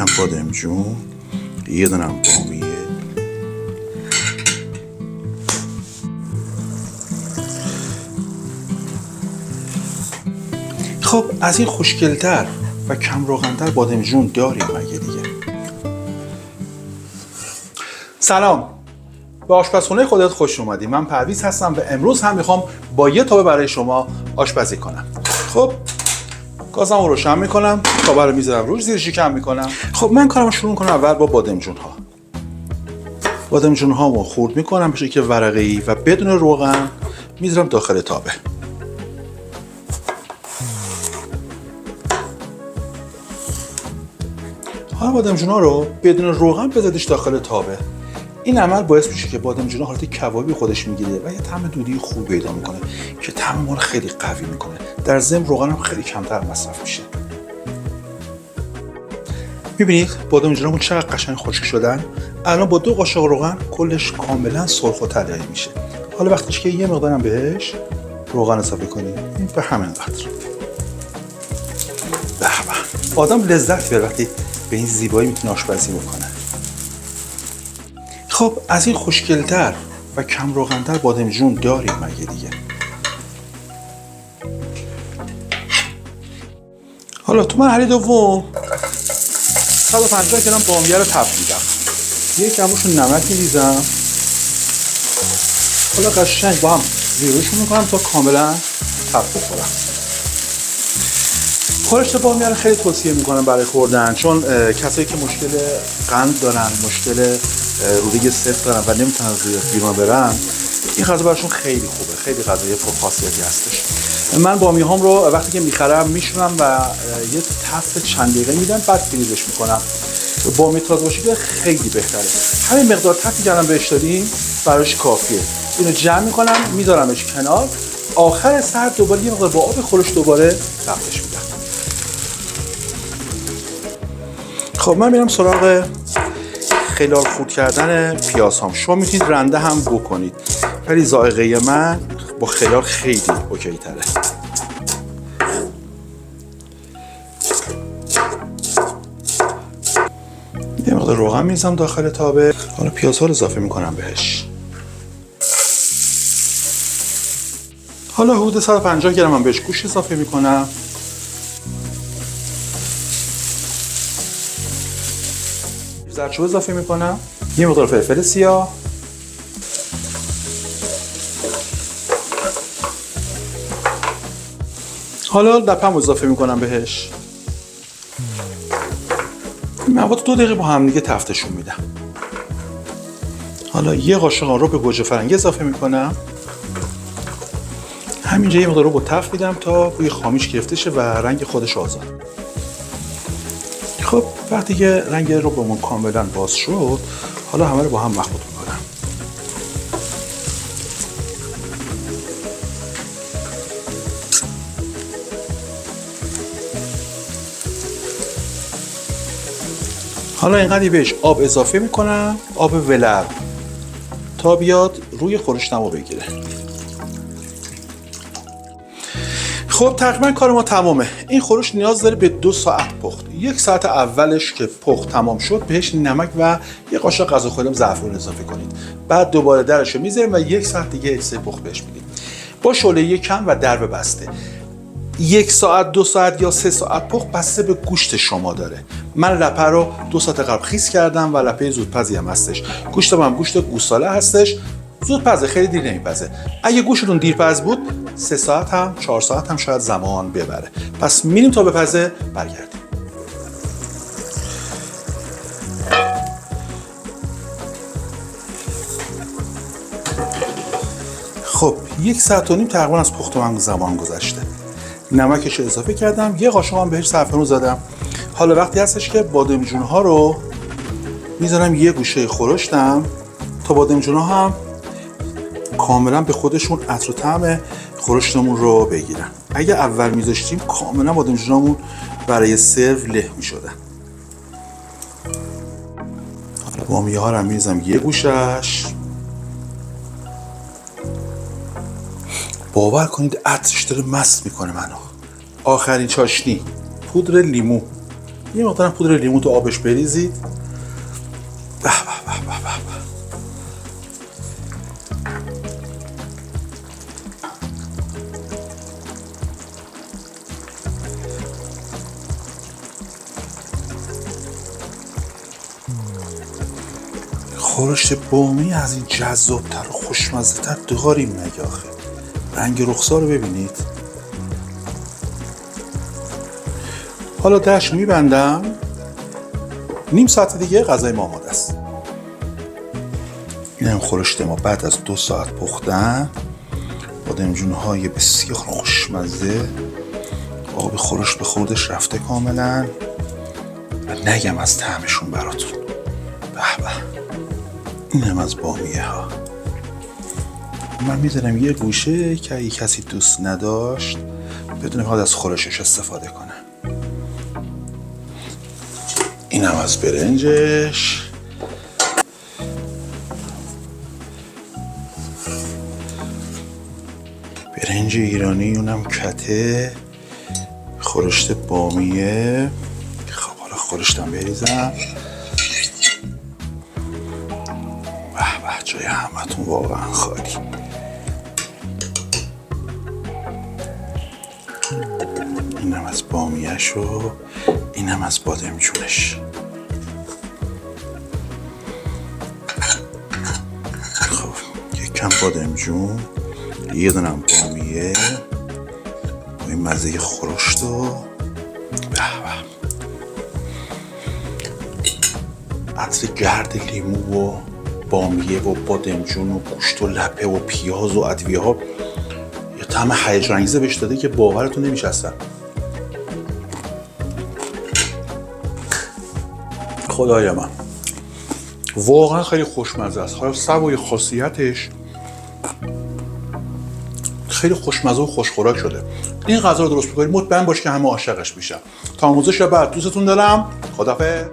یکم بادمجون، یه دونم بامیه. خب از این خوشگلتر و کم روغن‌تر بادمجون داریم مگه دیگه؟ سلام، به آشپزخونه خودت خوش اومدی. من پرویز هستم و امروز هم میخوام با یه تابه برای شما آشپزی کنم. خب گازم رو روشن میکنم، تابه رو میذارم روش، زیرش کم میکنم. خب من کارم شروع میکنم اول با بادمجون ها. بادمجون ها رو خورد میکنم به شکل ورقه‌ای و بدون روغن میذارم داخل تابه. حالا بادمجون ها رو بدون روغن بذاردش داخل تابه. این عمل باعث میشه که بادمجون ها حالت کبابی خودش میگیره و یه طعم دودی خوب پیدا میکنه که طعم ما رو خیلی قوی میکنه. در ضمن روغن هم خیلی کمتر مصرف میشه. میبینید بادمجونامون چقدر قشنگ خشک شدن. الان با 2 قاشق روغن کلش کاملا سرخ و طلایی میشه. حالا وقتی که یه مقدارم بهش روغن اضافه کنیم، این به همین قدر. به به، آدم لذت میبره وقتی به این زیبایی میتونه آشپزی بکنه. خب از این خوشگلتر و کم روغن‌تر بادمجون داریم مگه دیگه؟ حالا تو مرحله دوم 150 گرم بامیه رو تفت میدم. یک کمشون نمک میریزم. حالا قشنگ با هم زیروشون میکنم تا کاملا تفت بخورم. خورشت بامیه رو خیلی توصیه میکنم برای خوردن، چون کسایی که مشکل قند دارن، مشکل روده سفت دارن و نمیتونن بیرون برن، این غذا براشون خیلی خوبه. خیلی غذای پرخاصیتی هستش. من بامیه هام رو وقتی که میخرم میشونم و یه تفت چند دقیقه میدم، بعد فریزش میکنم. بامیه تازه باشه که خیلی بهتره. همین مقدار تفتی که الان بهش دادیم براش کافیه. اینو جمع میکنم میذارمش کنار. آخر سر دوباره یه مقدار با آب خورش دوباره تفتش میدم. خب من میرم سراغ خلال خورد کردن پیاز هام. شما میتونید رنده هم بکنید، ولی ذائقه من با خلال خیلی اوکی تره. یه مقدار روغن میزنم داخل تابه. حالا پیازها رو اضافه میکنم بهش. حالا حدود 150 گرم هم بهش گوشت اضافه میکنم. زردچوبه اضافه میکنم. یه مقدار فلفل سیاه. حالا دپم اضافه میکنم بهش. این مواد 2 دقیقه با هم دیگه تفتشون میدم. حالا یه قاشق رب گوجه فرنگی اضافه میکنم. همینجا یه مقدار رو با تفت میدم تا بوی خامیش گرفته شه و رنگ خودش آزاد. خب وقتی که رنگ ربمون کاملا باز شد، حالا همه رو با هم مخلوط میکنم. حالا اینقدر بهش آب اضافه میکنم، آب ولرم، تا بیاد روی خورشتمو بگیره. خب تقریبا کار ما تمامه. این خورش نیاز داره به 2 ساعت پخت. 1 ساعت اولش که پخت تمام شد، بهش نمک و یه قاشق غذاخوری زعفران اضافه کنید. بعد دوباره درش رو میذاریم و 1 ساعت دیگه اکسه پخت بهش میدیم. با شعله کم و در بسته. 1 ساعت، 2 ساعت یا 3 ساعت پخت بسته به گوشت شما داره. من لپه رو 2 ساعت قبل خیس کردم و لپه زودپزی هم هستش. گوشتم هم گوشت گوساله هستش. زودپزه، خیلی دیر نمیپزه. اگه گوشتون دیرپز بود 3 ساعت هم 4 ساعت هم شاید زمان ببره. پس میریم تا بپزه برگردیم. خب 1 ساعت و نیم تقریبا از پخت من زمان گذشته. نمکش رو اضافه کردم، یه قاشق هم بهش زعفران زدم. حالا وقتی هستش که بادمجون ها رو میذارم یه گوشه خورشتم تا بادمجون ها هم کاملا به خودشون عطر و طعم خورشتمون رو بگیرن. اگه اول میذاشتیم کاملا بادمجونامون برای سرو له میشدن. حالا بامیه ها رو هم میریزم یه گوشش. باور کنید عطرش داره مست میکنه منو. آخرین چاشنی، پودر لیمو. یه مقدار پودر لیمو تو آبش بریزید. به به به به به. خورشت بامی از این جذاب‌تر و خوشمزه‌تر داریم مگه آخه؟ رنگ رخسار رو ببینید. حالا دهش میبندم. نیم ساعت دیگه غذای ما آماده است. این هم خورشت ما بعد از 2 ساعت پختن. بادمجون‌های بسیار خوشمزه. آب خورشت به خودش رفته کاملا و نگم از طعمشون براتون. به به. این هم از بامیه ها. من میذارم یه گوشه که اگه کسی دوست نداشت بدونه باید از خورشش استفاده کنه. این هم از برنجش. برنج ایرانی، اونم کته. خورشت بامیه. خب حالا خورشتم بریزم. به به، جای همتون واقعا خالی. اینم از بامیه‌ش و اینم از بادمجونش. خب یک کم بادمجون، یه دونم بامیه با این مزه خورشت و به به. عطر گرد لیمو و بامیه و بادمجون و گوشت و لپه و پیاز و ادویه ها یه طعم هیجان‌انگیزی بهش داده که باورتون نمیشه اصلا. خدای من واقعا خیلی خوشمزه است. حالا سوای خاصیتش خیلی خوشمزه و خوشخوراک شده. این غذا رو درست بکنید مطمئن باش که همه عاشقش میشن. تا آموزش بعد دوستتون دارم. خداحافظ.